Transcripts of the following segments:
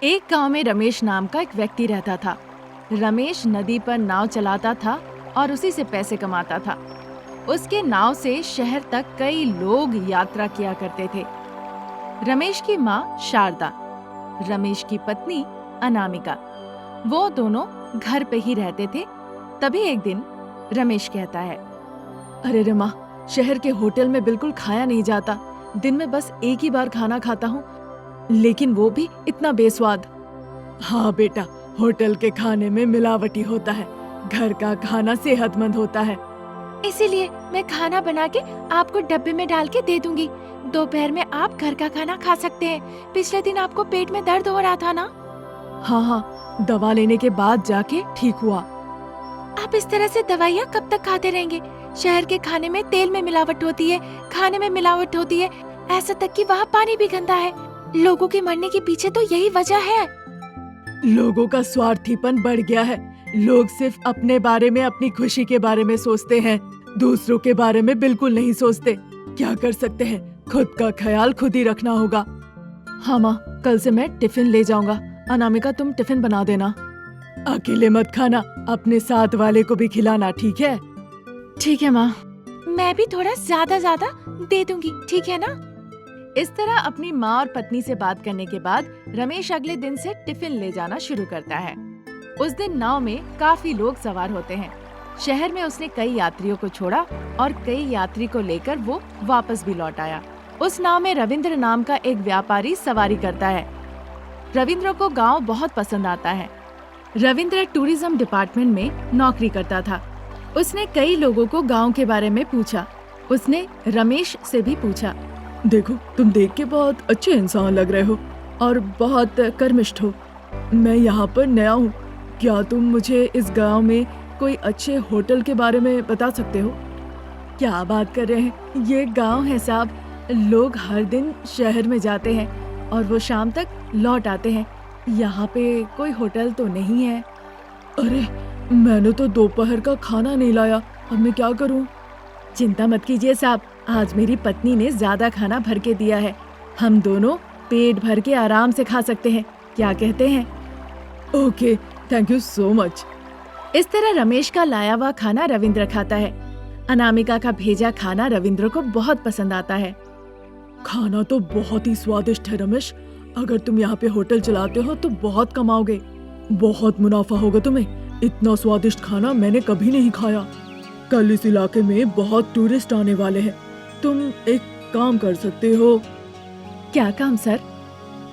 एक गांव में रमेश नाम का एक व्यक्ति रहता था। रमेश नदी पर नाव चलाता था और उसी से पैसे कमाता था। उसके नाव से शहर तक कई लोग यात्रा किया करते थे। रमेश की माँ शारदा, रमेश की पत्नी अनामिका, वो दोनों घर पे ही रहते थे। तभी एक दिन रमेश कहता है, अरे रे माँ, शहर के होटल में बिल्कुल खाया नहीं जाता। दिन में बस एक ही बार खाना खाता हूँ, लेकिन वो भी इतना बेस्वाद। हाँ बेटा, होटल के खाने में मिलावटी होता है, घर का खाना सेहतमंद होता है। इसीलिए मैं खाना बना के आपको डब्बे में डाल के दे दूंगी। दोपहर में आप घर का खाना खा सकते हैं। पिछले दिन आपको पेट में दर्द हो रहा था ना? हाँ हाँ, दवा लेने के बाद जाके ठीक हुआ। आप इस तरह से दवाइयाँ कब तक खाते रहेंगे? शहर के खाने में तेल में मिलावट होती है, खाने में मिलावट होती है, ऐसा तक कि वहाँ पानी भी गंदा है। लोगों के मरने के पीछे तो यही वजह है। लोगों का स्वार्थीपन बढ़ गया है। लोग सिर्फ अपने बारे में, अपनी खुशी के बारे में सोचते हैं, दूसरों के बारे में बिल्कुल नहीं सोचते। क्या कर सकते हैं, खुद का ख्याल खुद ही रखना होगा। हाँ माँ, कल से मैं टिफिन ले जाऊंगा। अनामिका, तुम टिफिन बना देना। अकेले मत खाना, अपने साथ वाले को भी खिलाना, ठीक है? ठीक है माँ, मैं भी थोड़ा ज्यादा दे दूंगी, ठीक है ना? इस तरह अपनी माँ और पत्नी से बात करने के बाद रमेश अगले दिन से टिफिन ले जाना शुरू करता है। उस दिन नाव में काफी लोग सवार होते हैं। शहर में उसने कई यात्रियों को छोड़ा और कई यात्री को लेकर वो वापस भी लौट आया। उस नाव में रविंद्र नाम का एक व्यापारी सवारी करता है। रविंद्र को गांव बहुत पसंद आता है। रविंद्र टूरिज्म डिपार्टमेंट में नौकरी करता था। उसने कई लोगों को गांव के बारे में पूछा। उसने रमेश से भी पूछा, देखो, तुम देख के बहुत अच्छे इंसान लग रहे हो और बहुत कर्मठ हो। मैं यहाँ पर नया हूँ, क्या तुम मुझे इस गांव में कोई अच्छे होटल के बारे में बता सकते हो? क्या बात कर रहे हैं, ये गांव है साहब। लोग हर दिन शहर में जाते हैं और वो शाम तक लौट आते हैं। यहाँ पे कोई होटल तो नहीं है। अरे, मैंने तो दोपहर का खाना नहीं लाया, अब मैं क्या करूँ? चिंता मत कीजिए साहब, आज मेरी पत्नी ने ज्यादा खाना भर के दिया है। हम दोनों पेट भर के आराम से खा सकते हैं, क्या कहते हैं? Okay, thank you so much. इस तरह रमेश का लाया हुआ खाना रविंद्र खाता है। अनामिका का भेजा खाना रविंद्र को बहुत पसंद आता है। खाना तो बहुत ही स्वादिष्ट है रमेश। अगर तुम यहाँ पे होटल चलाते हो तो बहुत कमाओगे, बहुत मुनाफा होगा तुम्हें। इतना स्वादिष्ट खाना मैंने कभी नहीं खाया। कल इस इलाके में बहुत टूरिस्ट आने वाले हैं। तुम एक काम कर सकते हो। क्या काम सर?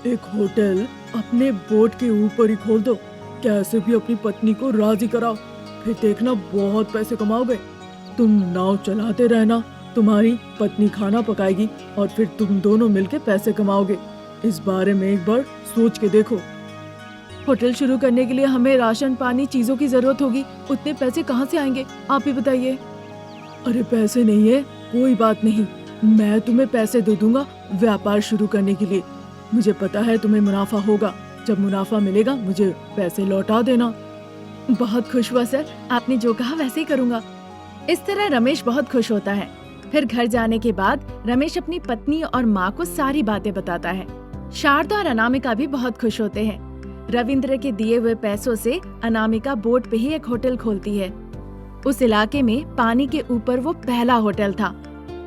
एक होटल अपने बोट के ऊपर ही खोल दो। कैसे भी अपनी पत्नी को राजी कराओ, फिर देखना बहुत पैसे कमाओगे। तुम नाव चलाते रहना, तुम्हारी पत्नी खाना पकाएगी और फिर तुम दोनों मिलके पैसे कमाओगे। इस बारे में एक बार सोच के देखो। होटल शुरू करने के लिए हमें राशन पानी चीजों की जरूरत होगी, उतने पैसे कहाँ से आएंगे, आप ही बताइए। अरे पैसे नहीं है, कोई बात नहीं, मैं तुम्हें पैसे दे दूंगा व्यापार शुरू करने के लिए। मुझे पता है तुम्हें मुनाफा होगा, जब मुनाफा मिलेगा मुझे पैसे लौटा देना। बहुत खुश हुआ सर, आपने जो कहा वैसे ही करूँगा। इस तरह रमेश बहुत खुश होता है। फिर घर जाने के बाद रमेश अपनी पत्नी और माँ को सारी बातें बताता है। शारदा और अनामिका भी बहुत खुश होते हैं। रविंद्र के दिए हुए पैसों से अनामिका बोट पे ही एक होटल खोलती है। उस इलाके में पानी के ऊपर वो पहला होटल था।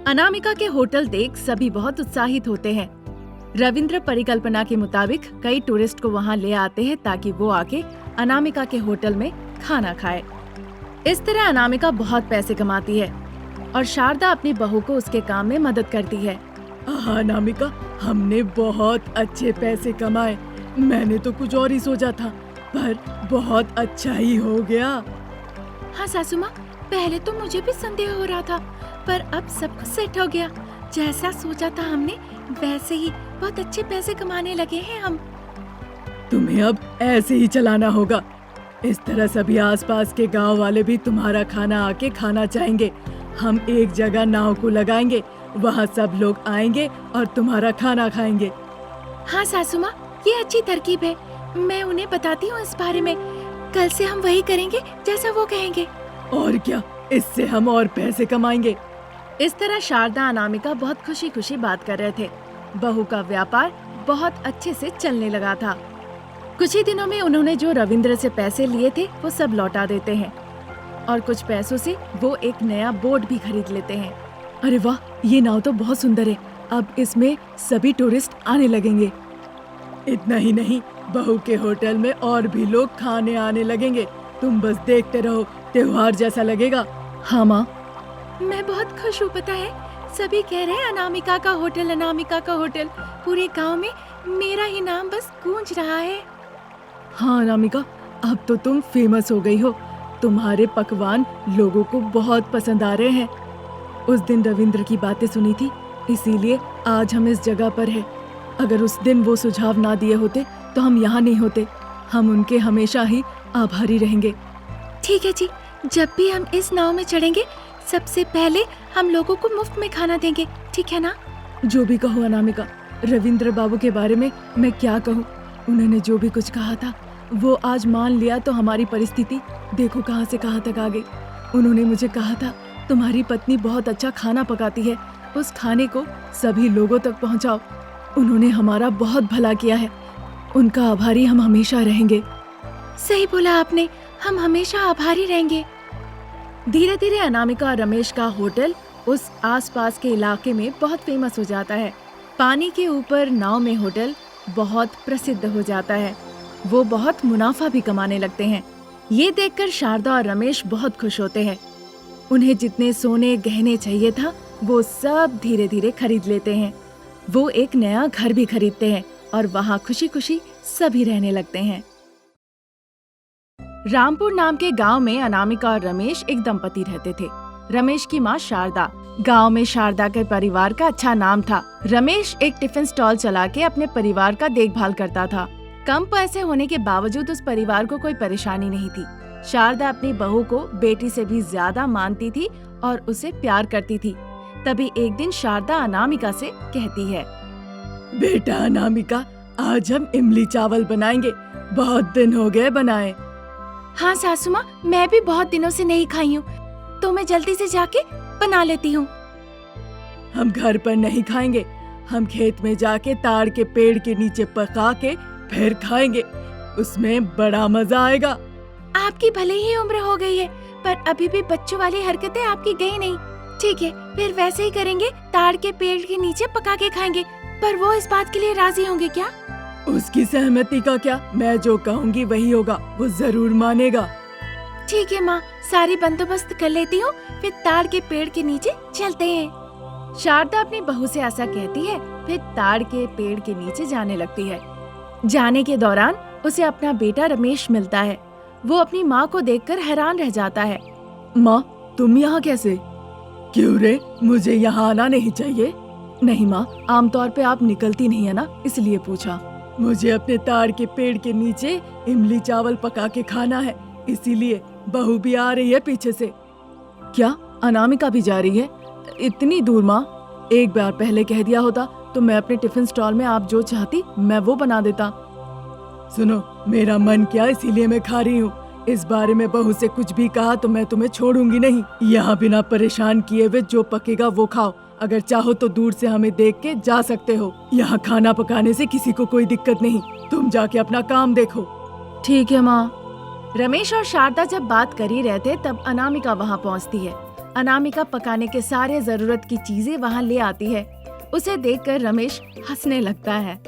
अनामिका के होटल देख सभी बहुत उत्साहित होते हैं। रविंद्र परिकल्पना के मुताबिक कई टूरिस्ट को वहाँ ले आते हैं ताकि वो आके अनामिका के होटल में खाना खाए। इस तरह अनामिका बहुत पैसे कमाती है और शारदा अपनी बहू को उसके काम में मदद करती है। हाँ अनामिका, हमने बहुत अच्छे पैसे कमाए। मैंने तो कुछ और ही सोचा था, पर बहुत अच्छा ही हो गया। हाँ सासू माँ, पहले तो मुझे भी संदेह हो रहा था, पर अब सब कुछ सेट हो गया। जैसा सोचा था हमने वैसे ही बहुत अच्छे पैसे कमाने लगे हैं हम। तुम्हें अब ऐसे ही चलाना होगा। इस तरह सभी आसपास के गांव वाले भी तुम्हारा खाना आके खाना चाहेंगे। हम एक जगह नाव को लगाएंगे, वहाँ सब लोग आएंगे और तुम्हारा खाना खाएंगे। हाँ सासू माँ, ये अच्छी तरकीब है। मैं उन्हें बताती हूँ इस बारे में। कल से हम वही करेंगे जैसा वो कहेंगे। और क्या, इससे हम और पैसे कमाएंगे। इस तरह शारदा अनामिका बहुत खुशी खुशी बात कर रहे थे। बहू का व्यापार बहुत अच्छे से चलने लगा था। कुछ ही दिनों में उन्होंने जो रविंद्र से पैसे लिए थे वो सब लौटा देते हैं और कुछ पैसों से वो एक नया बोट भी खरीद लेते हैं। अरे वाह, ये नाव तो बहुत सुंदर है। अब इसमें सभी टूरिस्ट आने लगेंगे। इतना ही नहीं, बहू के होटल में और भी लोग खाने आने लगेंगे। तुम बस देखते रहो, त्योहार जैसा लगेगा। हाँ माँ, मैं बहुत खुश हूँ। पता है, सभी कह रहे हैं अनामिका का होटल, अनामिका का होटल। पूरे गांव में मेरा ही नाम बस गूंज रहा है। हाँ अनामिका, अब तो तुम फेमस हो गई हो। तुम्हारे पकवान लोगों को बहुत पसंद आ रहे हैं। उस दिन रविंद्र की बातें सुनी थी, इसीलिए आज हम इस जगह पर हैं। अगर उस दिन वो सुझाव ना दिए होते तो हम यहाँ नहीं होते। हम उनके हमेशा ही आभारी रहेंगे। ठीक है जी, जब भी हम इस नाव में चढ़ेंगे सबसे पहले हम लोगों को मुफ्त में खाना देंगे, ठीक है ना? जो भी कहो अनामिका, रविंद्र बाबू के बारे में मैं क्या कहूँ। उन्होंने जो भी कुछ कहा था वो आज मान लिया तो हमारी परिस्थिति देखो कहाँ से कहाँ तक आ गई। उन्होंने मुझे कहा था तुम्हारी पत्नी बहुत अच्छा खाना पकाती है, उस खाने को सभी लोगों तक पहुँचाओ। उन्होंने हमारा बहुत भला किया है, उनका आभारी हम हमेशा रहेंगे। सही बोला आपने, हम हमेशा आभारी रहेंगे। धीरे धीरे अनामिका और रमेश का होटल उस आसपास के इलाके में बहुत फेमस हो जाता है। पानी के ऊपर नाव में होटल बहुत प्रसिद्ध हो जाता है। वो बहुत मुनाफा भी कमाने लगते हैं। ये देखकर शारदा और रमेश बहुत खुश होते हैं। उन्हें जितने सोने गहने चाहिए था वो सब धीरे धीरे खरीद लेते हैं। वो एक नया घर भी खरीदते हैं और वहाँ खुशी खुशी सभी रहने लगते हैं। रामपुर नाम के गांव में अनामिका और रमेश एक दंपति रहते थे। रमेश की माँ शारदा। गांव में शारदा के परिवार का अच्छा नाम था। रमेश एक टिफिन स्टॉल चला के अपने परिवार का देखभाल करता था। कम पैसे होने के बावजूद उस परिवार को कोई परेशानी नहीं थी। शारदा अपनी बहू को बेटी से भी ज्यादा मानती थी और उसे प्यार करती थी। तभी एक दिन शारदा अनामिका से कहती है, बेटा अनामिका, आज हम इमली चावल बनाएंगे, बहुत दिन हो गए बनाए। हाँ सासू माँ, मैं भी बहुत दिनों से नहीं खाई हूँ, तो मैं जल्दी से जाके बना लेती हूँ। हम घर पर नहीं खाएंगे, हम खेत में जाके ताड़ के पेड़ के नीचे पका के फिर खाएंगे, उसमें बड़ा मजा आएगा। आपकी भले ही उम्र हो गई है, पर अभी भी बच्चों वाली हरकतें आपकी गई नहीं। ठीक है, फिर वैसे ही करेंगे, ताड़ के पेड़ के नीचे पका के खाएंगे। पर वो इस बात के लिए राजी होंगे क्या? उसकी सहमति का क्या, मैं जो कहूँगी वही होगा, वो जरूर मानेगा। ठीक है माँ, सारी बंदोबस्त कर लेती हूँ, फिर ताड़ के पेड़ के नीचे चलते हैं। शारदा अपनी बहू से ऐसा कहती है, फिर ताड़ के पेड़ के नीचे जाने लगती है। जाने के दौरान उसे अपना बेटा रमेश मिलता है। वो अपनी माँ को देखकर हैरान रह जाता है। माँ, तुम यहाँ कैसे? क्यों रे, मुझे यहाँ आना नहीं चाहिए? नहीं माँ, आमतौर पे आप निकलती नहीं है ना, इसलिए पूछा। मुझे अपने ताड़ के पेड़ के नीचे इमली चावल पका के खाना है, इसीलिए बहू भी आ रही है पीछे से। क्या अनामिका भी जा रही है? इतनी दूर माँ, एक बार पहले कह दिया होता तो मैं अपने टिफिन स्टॉल में आप जो चाहती मैं वो बना देता। सुनो, मेरा मन किया इसीलिए मैं खा रही हूँ। इस बारे में बहू से कुछ भी कहा तो मैं तुम्हें छोड़ूंगी नहीं। यहाँ बिना परेशान किए हुए जो पकेगा वो खाओ। अगर चाहो तो दूर से हमें देख के जा सकते हो। यहाँ खाना पकाने से किसी को कोई दिक्कत नहीं। तुम जाके अपना काम देखो। ठीक है माँ। रमेश और शारदा जब बात कर ही रहे थे तब अनामिका वहाँ पहुँचती है। अनामिका पकाने के सारे जरूरत की चीजें वहाँ ले आती है। उसे देखकर रमेश हंसने लगता है।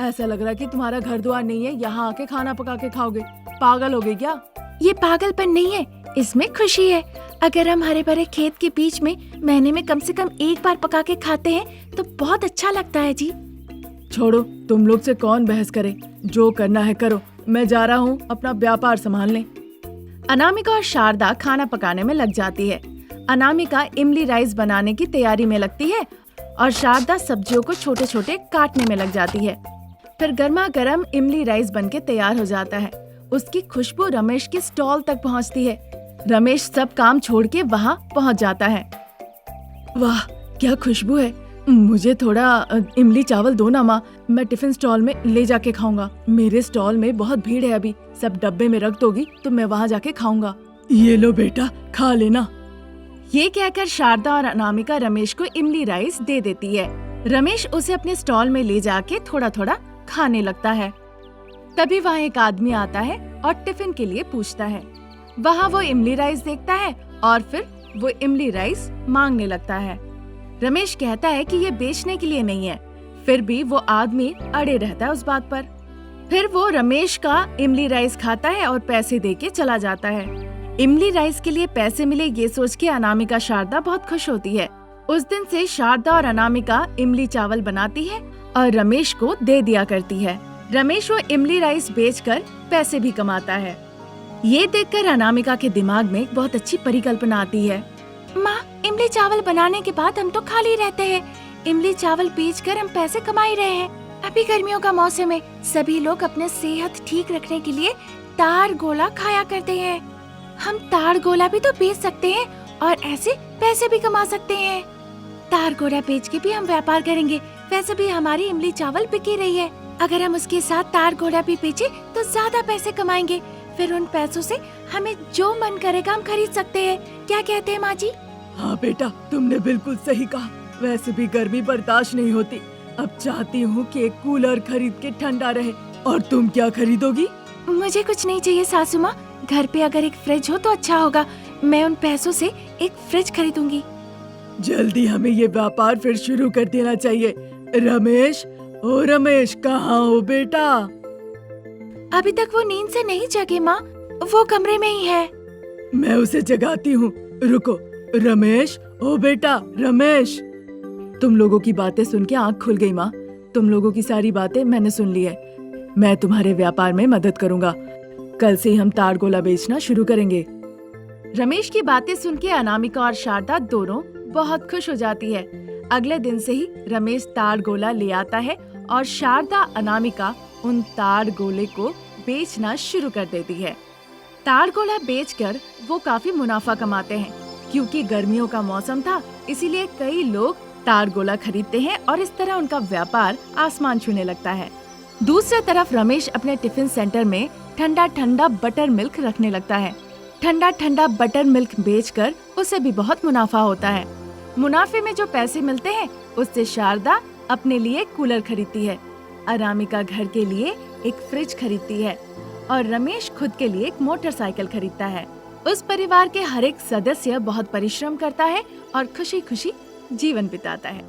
ऐसा लग रहा है कि तुम्हारा घर द्वार नहीं है, यहाँ आके खाना पका के खाओगे। पागल हो गई क्या? ये पागलपन नहीं है, इसमें खुशी है। अगर हम हरे भरे खेत के बीच में महीने में कम से कम एक बार पका के खाते हैं तो बहुत अच्छा लगता है जी। छोड़ो, तुम लोग से कौन बहस करे, जो करना है करो। मैं जा रहा हूँ अपना व्यापार संभालने। अनामिका और शारदा खाना पकाने में लग जाती है। अनामिका इमली राइस बनाने की तैयारी में लगती है और शारदा सब्जियों को छोटे छोटे काटने में लग जाती है। फिर गर्मा गर्म इमली राइस बनके तैयार हो जाता है। उसकी खुशबू रमेश के स्टॉल तक पहुंचती है। रमेश सब काम छोड़ के वहाँ पहुँच जाता है। वाह, क्या खुशबू है। मुझे थोड़ा इमली चावल दो ना माँ, मैं टिफिन स्टॉल में ले जाके खाऊंगा। मेरे स्टॉल में बहुत भीड़ है, अभी सब डब्बे में रख दोगी तो मैं वहाँ जाके खाऊंगा। ये लो बेटा, खा लेना। ये कहकर शारदा और अनामिका रमेश को इमली राइस दे देती है। रमेश उसे अपने स्टॉल में ले जाके थोड़ा थोड़ा खाने लगता है। तभी वहाँ एक आदमी आता है और टिफिन के लिए पूछता है। वहाँ वो इमली राइस देखता है और फिर वो इमली राइस मांगने लगता है। रमेश कहता है कि ये बेचने के लिए नहीं है, फिर भी वो आदमी अड़े रहता है उस बात पर। फिर वो रमेश का इमली राइस खाता है और पैसे देके चला जाता है। इमली राइस के लिए पैसे मिले ये सोच के अनामिका शारदा बहुत खुश होती है। उस दिन से शारदा और अनामिका इमली चावल बनाती है और रमेश को दे दिया करती है। रमेश वो इमली राइस बेचकर पैसे भी कमाता है। ये देखकर अनामिका के दिमाग में एक बहुत अच्छी परिकल्पना आती है। माँ, इमली चावल बनाने के बाद हम तो खाली रहते हैं। इमली चावल बेचकर हम पैसे कमा ही रहे हैं। अभी गर्मियों का मौसम है, सभी लोग अपने सेहत ठीक रखने के लिए तार गोला खाया करते हैं। हम तार गोला भी तो बेच सकते हैं और ऐसे पैसे भी कमा सकते हैं। तार गोला बेच के भी हम व्यापार करेंगे। वैसे भी हमारी इमली चावल बिक ही रही है। अगर हम उसके साथ तार गोला भी बेचे तो ज्यादा पैसे कमाएंगे। फिर उन पैसों से हमें जो मन करेगा हम खरीद सकते हैं। क्या कहते हैं माँ जी? हाँ बेटा, तुमने बिल्कुल सही कहा। वैसे भी गर्मी बर्दाश्त नहीं होती। अब चाहती हूँ कि एक कूलर खरीद के ठंडा रहे। और तुम क्या खरीदोगी? मुझे कुछ नहीं चाहिए सासू माँ। घर पे अगर एक फ्रिज हो तो अच्छा होगा। मैं उन पैसों से एक फ्रिज खरीदूंगी। जल्दी हमें ये व्यापार फिर शुरू कर देना चाहिए। रमेश, ओ रमेश, कहाँ हो बेटा? अभी तक वो नींद से नहीं जगे माँ, वो कमरे में ही है। मैं उसे जगाती हूँ। रुको। रमेश, ओ बेटा रमेश। तुम लोगों की बातें सुन के आँख खुल गई माँ। तुम लोगों की सारी बातें मैंने सुन ली है। मैं तुम्हारे व्यापार में मदद करूँगा। कल से ही हम तार गोला बेचना शुरू करेंगे। रमेश की बातें सुन के अनामिका और शारदा दोनों बहुत खुश हो जाती है। अगले दिन से ही रमेश तार गोला ले आता है और शारदा अनामिका उन तार गोले को बेचना शुरू कर देती है। तार गोला बेचकर वो काफी मुनाफा कमाते हैं। क्योंकि गर्मियों का मौसम था, इसीलिए कई लोग तार गोला खरीदते हैं और इस तरह उनका व्यापार आसमान छूने लगता है। दूसरी तरफ रमेश अपने टिफिन सेंटर में ठंडा ठंडा बटर मिल्क रखने लगता है। ठंडा ठंडा बटर मिल्क बेचकर उसे भी बहुत मुनाफा होता है। मुनाफे में जो पैसे मिलते हैं उससे शारदा अपने लिए कूलर खरीदती है, अनामिका घर के लिए एक फ्रिज खरीदती है और रमेश खुद के लिए एक मोटरसाइकिल खरीदता है। उस परिवार के हर एक सदस्य बहुत परिश्रम करता है और खुशी खुशी जीवन बिताता है।